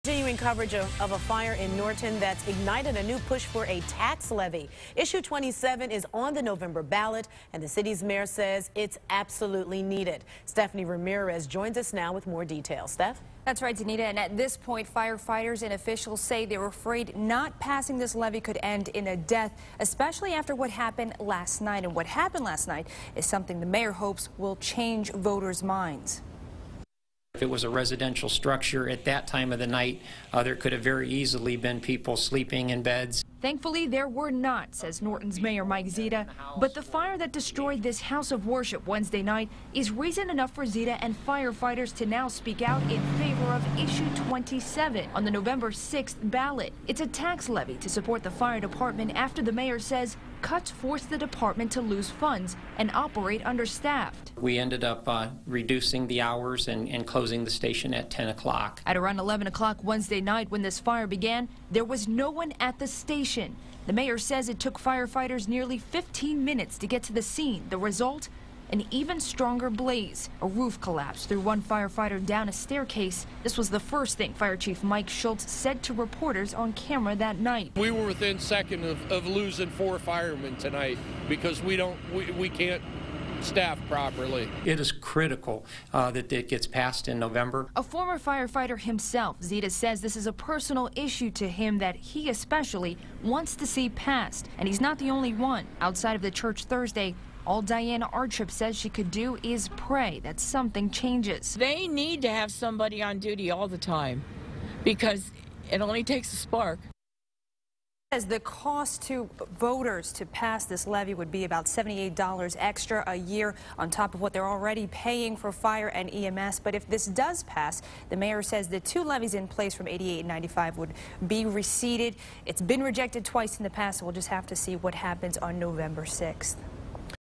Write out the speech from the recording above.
Continuing coverage of a fire in Norton that's ignited a new push for a tax levy. Issue 27 is on the November ballot, and the city's mayor says it's absolutely needed. Stephanie Ramirez joins us now with more details. Steph? That's right, Danita, and at this point, firefighters and officials say they're afraid not passing this levy could end in a death, especially after what happened last night. And what happened last night is something the mayor hopes will change voters' minds. If it was a residential structure at that time of the night, there could have very easily been people sleeping in beds. Thankfully, there were not, says Norton's Mayor Mike Zita. But the fire that destroyed this house of worship Wednesday night is reason enough for Zita and firefighters to now speak out in favor of Issue 27 on the November 6th ballot. It's a tax levy to support the fire department after the mayor says cuts forced the department to lose funds and operate understaffed. We ended up reducing the hours and closing the station at 10 o'clock. At around 11 o'clock Wednesday night when this fire began, there was no one at the station. The mayor says it took firefighters nearly 15 minutes to get to the scene. The result? An even stronger blaze. A roof collapsed, threw one firefighter down a staircase. This was the first thing Fire Chief Mike Schultz said to reporters on camera that night. We were within seconds of losing 4 firemen tonight because we can't staff properly. It is critical that it gets passed in November. A former firefighter himself, Zita says this is a personal issue to him that he especially wants to see passed. And he's not the only one. Outside of the church Thursday, all Diana Archip says she could do is pray that something changes. They need to have somebody on duty all the time because it only takes a spark. As the cost to voters to pass this levy would be about $78 extra a year on top of what they're already paying for fire and EMS. But if this does pass, the mayor says the 2 levies in place from 88 and 95 would be receded. It's been rejected twice in the past, so we'll just have to see what happens on November 6th.